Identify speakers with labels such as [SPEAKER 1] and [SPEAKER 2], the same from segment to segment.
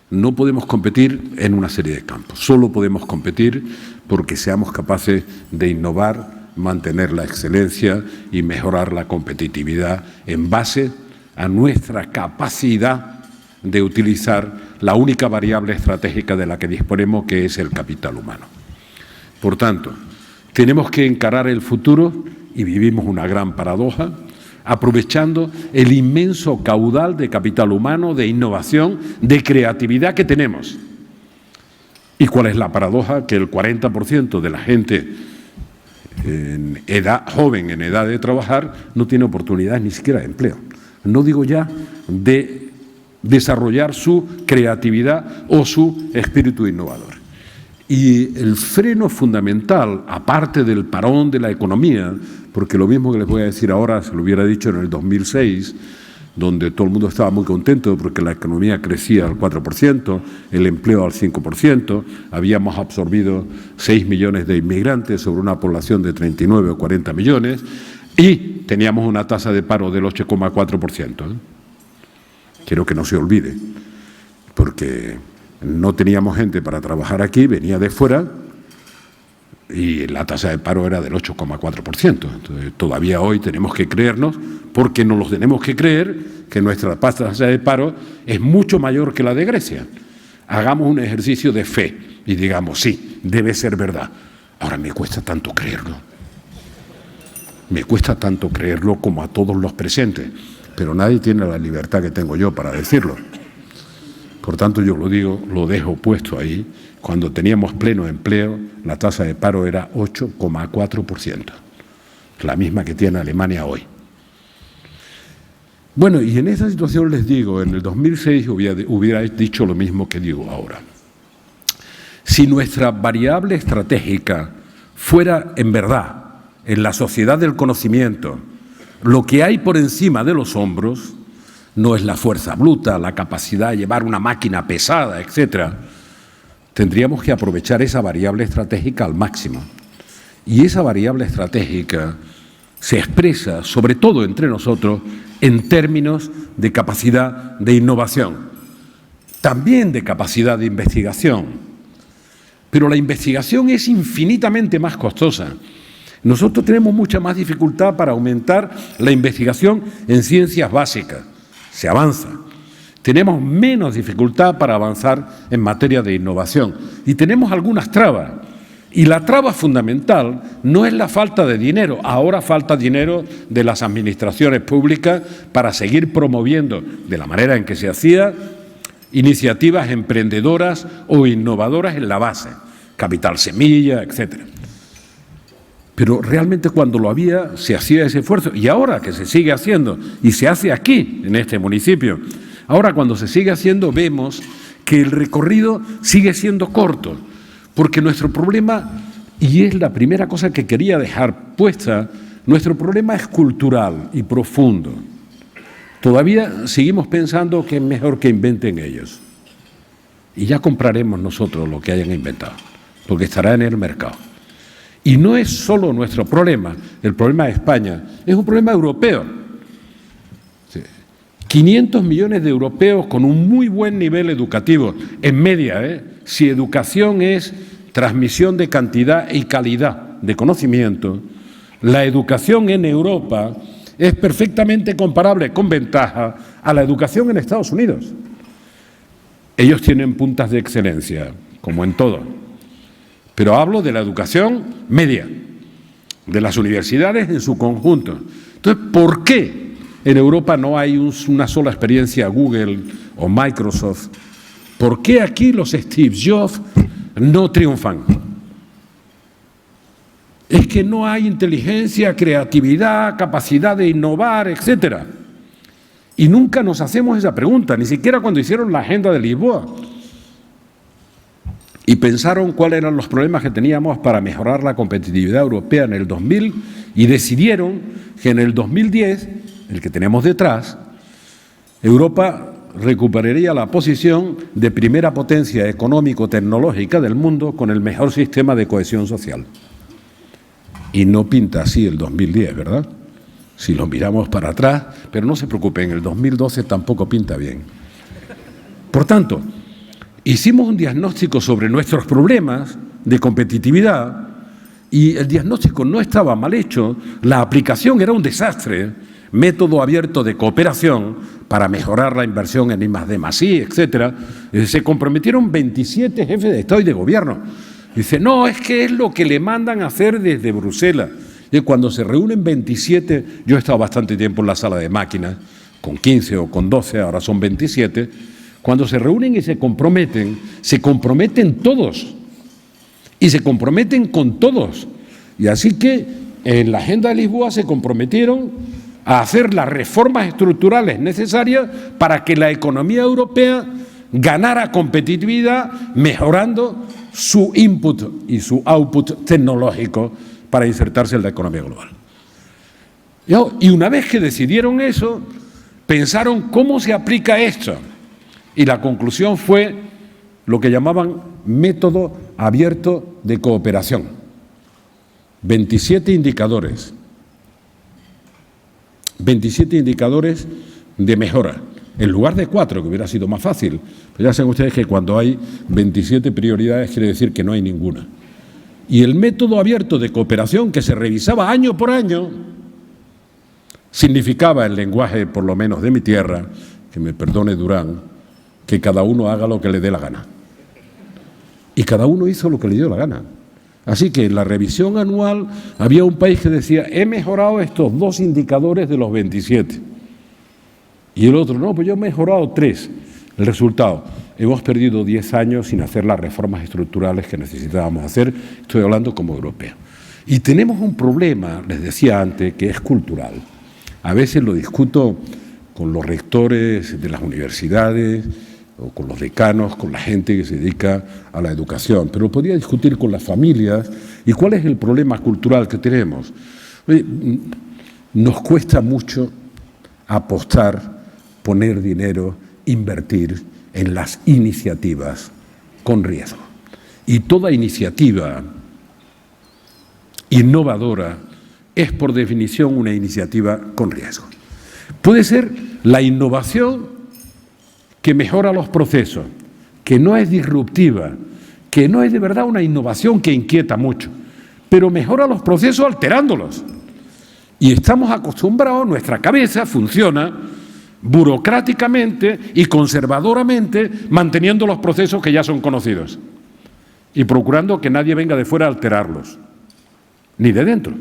[SPEAKER 1] No podemos competir en una serie de campos, solo podemos competir porque seamos capaces de innovar, mantener la excelencia y mejorar la competitividad en base a nuestra capacidad de utilizar la única variable estratégica de la que disponemos, que es el capital humano. Por tanto, tenemos que encarar el futuro, y vivimos una gran paradoja, aprovechando el inmenso caudal de capital humano, de innovación, de creatividad que tenemos. ¿Y cuál es la paradoja? Que el 40% de la gente joven en edad de trabajar no tiene oportunidades ni siquiera de empleo. No digo ya de desarrollar su creatividad o su espíritu innovador. Y el freno fundamental, aparte del parón de la economía, porque lo mismo que les voy a decir ahora se lo hubiera dicho en el 2006, donde todo el mundo estaba muy contento porque la economía crecía al 4%, el empleo al 5%, habíamos absorbido 6 millones de inmigrantes sobre una población de 39 o 40 millones y teníamos una tasa de paro del 8,4%. Quiero que no se olvide, porque no teníamos gente para trabajar aquí, venía de fuera y la tasa de paro era del 8,4%. Entonces, todavía hoy tenemos que creernos, porque nos lo tenemos que creer, que nuestra tasa de paro es mucho mayor que la de Grecia. Hagamos un ejercicio de fe y digamos, sí, debe ser verdad. Ahora me cuesta tanto creerlo. Me cuesta tanto creerlo como a todos los presentes, pero nadie tiene la libertad que tengo yo para decirlo. Por tanto, yo lo digo, lo dejo puesto ahí. Cuando teníamos pleno empleo, la tasa de paro era 8,4%, la misma que tiene Alemania hoy. Bueno, y en esa situación les digo, en el 2006 hubiera dicho lo mismo que digo ahora. Si nuestra variable estratégica fuera, en verdad, en la sociedad del conocimiento, lo que hay por encima de los hombros, no es la fuerza bruta, la capacidad de llevar una máquina pesada, etcétera. Tendríamos que aprovechar esa variable estratégica al máximo. Y esa variable estratégica se expresa, sobre todo entre nosotros, en términos de capacidad de innovación, también de capacidad de investigación. Pero la investigación es infinitamente más costosa. Nosotros tenemos mucha más dificultad para aumentar la investigación en ciencias básicas. Se avanza. Tenemos menos dificultad para avanzar en materia de innovación y tenemos algunas trabas. Y la traba fundamental no es la falta de dinero. Ahora falta dinero de las administraciones públicas para seguir promoviendo, de la manera en que se hacía, iniciativas emprendedoras o innovadoras en la base, capital semilla, etcétera. Pero realmente cuando lo había, se hacía ese esfuerzo. Y ahora que se sigue haciendo, y se hace aquí, en este municipio, ahora cuando se sigue haciendo vemos que el recorrido sigue siendo corto, porque nuestro problema, y es la primera cosa que quería dejar puesta, nuestro problema es cultural y profundo. Todavía seguimos pensando que es mejor que inventen ellos. Y ya compraremos nosotros lo que hayan inventado, porque estará en el mercado. Y no es solo nuestro problema, el problema de España, es un problema europeo. 500 millones de europeos con un muy buen nivel educativo, en media, si educación es transmisión de cantidad y calidad de conocimiento, la educación en Europa es perfectamente comparable, con ventaja, a la educación en Estados Unidos. Ellos tienen puntas de excelencia, como en todo. Pero hablo de la educación media, de las universidades en su conjunto. Entonces, ¿por qué en Europa no hay una sola experiencia Google o Microsoft? ¿Por qué aquí los Steve Jobs no triunfan? Es que no hay inteligencia, creatividad, capacidad de innovar, etcétera. Y nunca nos hacemos esa pregunta, ni siquiera cuando hicieron la Agenda de Lisboa. Y pensaron cuáles eran los problemas que teníamos para mejorar la competitividad europea en el 2000 y decidieron que en el 2010, el que tenemos detrás, Europa recuperaría la posición de primera potencia económico-tecnológica del mundo con el mejor sistema de cohesión social. Y no pinta así el 2010, ¿verdad? Si lo miramos para atrás, pero no se preocupen, el 2012 tampoco pinta bien. Por tanto, hicimos un diagnóstico sobre nuestros problemas de competitividad y el diagnóstico no estaba mal hecho, la aplicación era un desastre, método abierto de cooperación para mejorar la inversión en I+D+I, etcétera. Se comprometieron 27 jefes de Estado y de Gobierno. Dice, no, es que es lo que le mandan a hacer desde Bruselas. Y cuando se reúnen 27, yo he estado bastante tiempo en la sala de máquinas, con 15 o con 12, ahora son 27, cuando se reúnen y se comprometen todos, y se comprometen con todos. Y así que en la Agenda de Lisboa se comprometieron a hacer las reformas estructurales necesarias para que la economía europea ganara competitividad, mejorando su input y su output tecnológico para insertarse en la economía global. Y una vez que decidieron eso, pensaron cómo se aplica esto. Y la conclusión fue lo que llamaban método abierto de cooperación. 27 indicadores. 27 indicadores de mejora, en lugar de 4, que hubiera sido más fácil. Pero ya saben ustedes que cuando hay 27 prioridades quiere decir que no hay ninguna. Y el método abierto de cooperación, que se revisaba año por año, significaba, en lenguaje por lo menos de mi tierra, que me perdone Durán, que cada uno haga lo que le dé la gana. Y cada uno hizo lo que le dio la gana. Así que en la revisión anual había un país que decía, he mejorado estos 2 indicadores de los 27. Y el otro, no, pues yo he mejorado 3. El resultado, hemos perdido 10 años sin hacer las reformas estructurales que necesitábamos hacer, estoy hablando como europeo. Y tenemos un problema, les decía antes, que es cultural. A veces lo discuto con los rectores de las universidades, o con los decanos, con la gente que se dedica a la educación, pero podría discutir con las familias. ¿Y cuál es el problema cultural que tenemos? Nos cuesta mucho apostar, poner dinero, invertir en las iniciativas con riesgo. Y toda iniciativa innovadora es por definición una iniciativa con riesgo. Puede ser la innovación que mejora los procesos, que no es disruptiva, que no es de verdad una innovación que inquieta mucho, pero mejora los procesos alterándolos. Y estamos acostumbrados, nuestra cabeza funciona burocráticamente y conservadoramente, manteniendo los procesos que ya son conocidos y procurando que nadie venga de fuera a alterarlos, ni de dentro.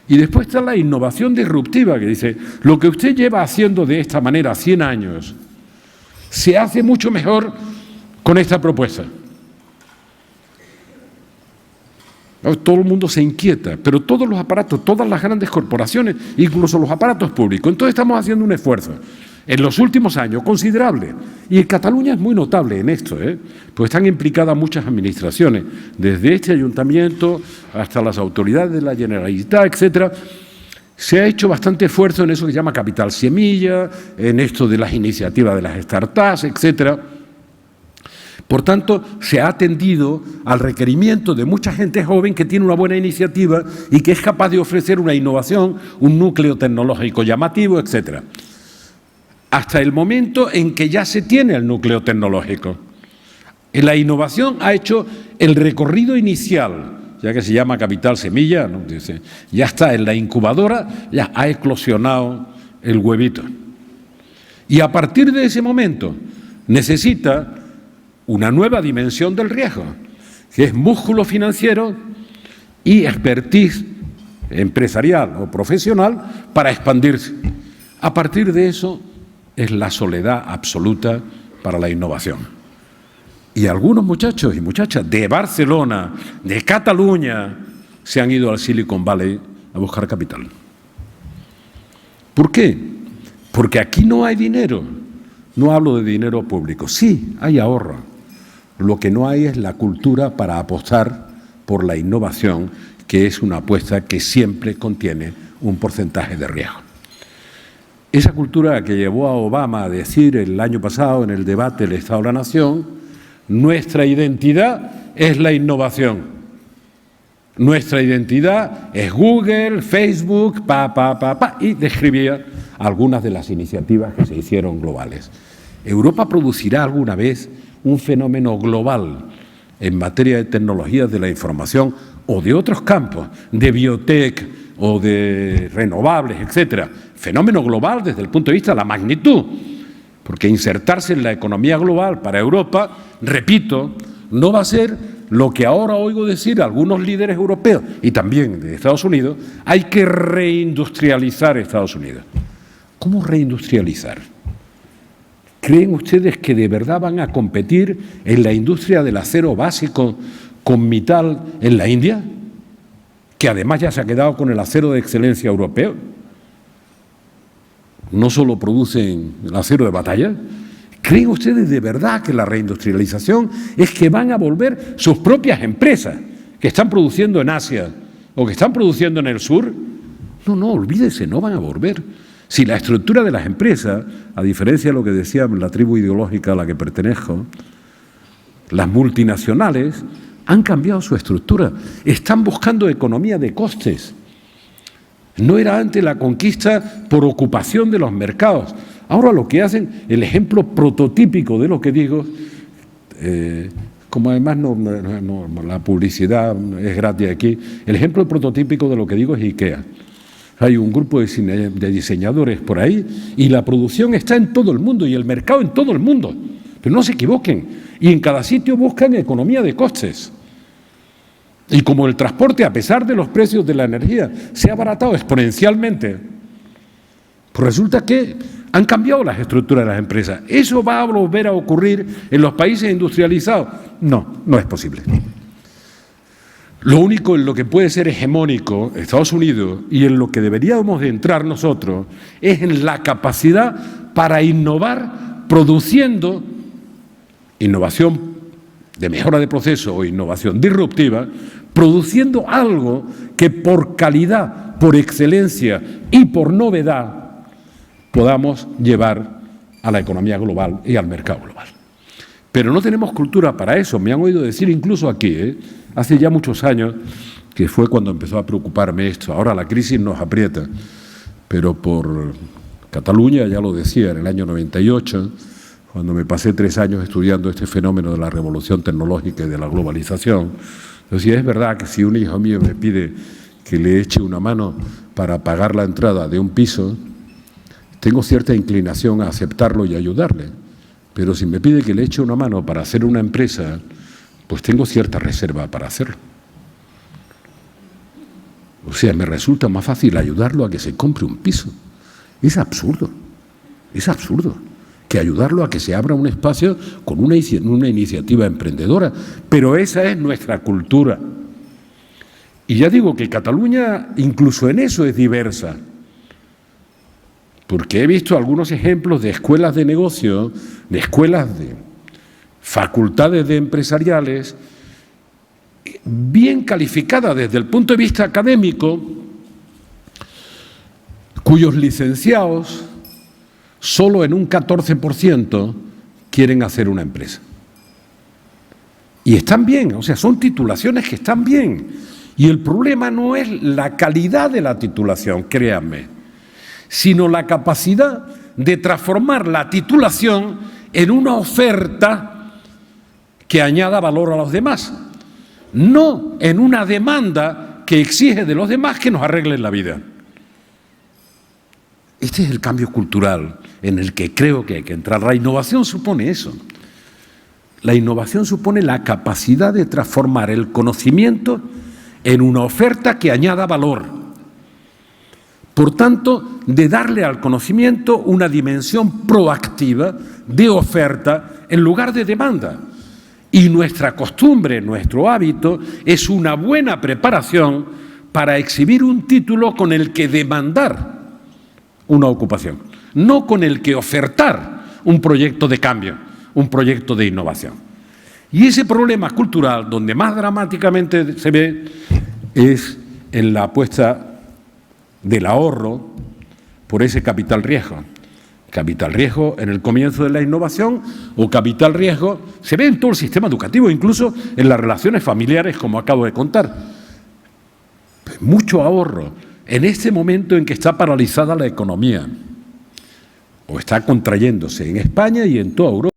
[SPEAKER 1] Y después está la innovación disruptiva, que dice, lo que usted lleva haciendo de esta manera 100 años, se hace mucho mejor con esta propuesta. Todo el mundo se inquieta, pero todos los aparatos, todas las grandes corporaciones, incluso los aparatos públicos. Entonces estamos haciendo un esfuerzo en los últimos años considerable. Y en Cataluña es muy notable en esto, pues están implicadas muchas administraciones, desde este ayuntamiento hasta las autoridades de la Generalitat, etcétera. Se ha hecho bastante esfuerzo en eso que se llama capital semilla, en esto de las iniciativas de las startups, etcétera. Por tanto, se ha atendido al requerimiento de mucha gente joven que tiene una buena iniciativa y que es capaz de ofrecer una innovación, un núcleo tecnológico llamativo, etcétera. Hasta el momento en que ya se tiene el núcleo tecnológico. La innovación ha hecho el recorrido inicial, ya que se llama capital semilla, ¿no? Dice, ya está en la incubadora, ya ha eclosionado el huevito. Y a partir de ese momento necesita una nueva dimensión del riesgo, que es músculo financiero y expertise empresarial o profesional para expandirse. A partir de eso es la soledad absoluta para la innovación. Y algunos muchachos y muchachas de Barcelona, de Cataluña, se han ido al Silicon Valley a buscar capital. ¿Por qué? Porque aquí no hay dinero. No hablo de dinero público. Sí, hay ahorro. Lo que no hay es la cultura para apostar por la innovación, que es una apuesta que siempre contiene un porcentaje de riesgo. Esa cultura que llevó a Obama a decir el año pasado en el debate del Estado de la Nación, nuestra identidad es la innovación. Nuestra identidad es Google, Facebook, y describía algunas de las iniciativas que se hicieron globales. ¿Europa producirá alguna vez un fenómeno global en materia de tecnologías de la información o de otros campos, de biotech o de renovables, etcétera? Fenómeno global desde el punto de vista de la magnitud, porque insertarse en la economía global para Europa, repito, no va a ser lo que ahora oigo decir a algunos líderes europeos y también de Estados Unidos: hay que reindustrializar Estados Unidos. ¿Cómo reindustrializar? ¿Creen ustedes que de verdad van a competir en la industria del acero básico con Mittal en la India, que además ya se ha quedado con el acero de excelencia europeo? No solo producen el acero de batalla. ¿Creen ustedes de verdad que la reindustrialización es que van a volver sus propias empresas que están produciendo en Asia o que están produciendo en el sur? No, olvídese, no van a volver. Si la estructura de las empresas, a diferencia de lo que decía la tribu ideológica a la que pertenezco, las multinacionales han cambiado su estructura, están buscando economía de costes. No era antes la conquista por ocupación de los mercados. Ahora lo que hacen, el ejemplo prototípico de lo que digo, como además la publicidad es gratis aquí, el ejemplo prototípico de lo que digo es IKEA. Hay un grupo de diseñadores por ahí y la producción está en todo el mundo y el mercado en todo el mundo. Pero no se equivoquen, y en cada sitio buscan economía de costes. Y como el transporte, a pesar de los precios de la energía, se ha abaratado exponencialmente, pues resulta que han cambiado las estructuras de las empresas. ¿Eso va a volver a ocurrir en los países industrializados? No es posible. Lo único en lo que puede ser hegemónico Estados Unidos y en lo que deberíamos de entrar nosotros es en la capacidad para innovar produciendo innovación de mejora de proceso o innovación disruptiva, produciendo algo que por calidad, por excelencia y por novedad podamos llevar a la economía global y al mercado global. Pero no tenemos cultura para eso. Me han oído decir incluso aquí, hace ya muchos años, que fue cuando empezó a preocuparme esto. Ahora la crisis nos aprieta, pero por Cataluña, ya lo decía, en el año 98, cuando me pasé 3 años estudiando este fenómeno de la revolución tecnológica y de la globalización, decía, es verdad que si un hijo mío me pide que le eche una mano para pagar la entrada de un piso, tengo cierta inclinación a aceptarlo y ayudarle. Pero si me pide que le eche una mano para hacer una empresa, pues tengo cierta reserva para hacerlo. O sea, me resulta más fácil ayudarlo a que se compre un piso. Es absurdo que ayudarlo a que se abra un espacio con una iniciativa emprendedora. Pero esa es nuestra cultura. Y ya digo que Cataluña incluso en eso es diversa. Porque he visto algunos ejemplos de escuelas de negocio, de escuelas de facultades de empresariales, bien calificadas desde el punto de vista académico, cuyos licenciados solo en un 14% quieren hacer una empresa. Y están bien, o sea, son titulaciones que están bien. Y el problema no es la calidad de la titulación, créanme, sino la capacidad de transformar la titulación en una oferta que añada valor a los demás, no en una demanda que exige de los demás que nos arreglen la vida. Este es el cambio cultural en el que creo que hay que entrar. La innovación supone eso. La innovación supone la capacidad de transformar el conocimiento en una oferta que añada valor. Por tanto, de darle al conocimiento una dimensión proactiva de oferta en lugar de demanda. Y nuestra costumbre, nuestro hábito, es una buena preparación para exhibir un título con el que demandar una ocupación, no con el que ofertar un proyecto de cambio, un proyecto de innovación. Y ese problema cultural, donde más dramáticamente se ve, es en la apuesta del ahorro por ese capital riesgo. Capital riesgo en el comienzo de la innovación o capital riesgo se ve en todo el sistema educativo, incluso en las relaciones familiares, como acabo de contar. Mucho ahorro en este momento en que está paralizada la economía. o está contrayéndose en España y en toda Europa.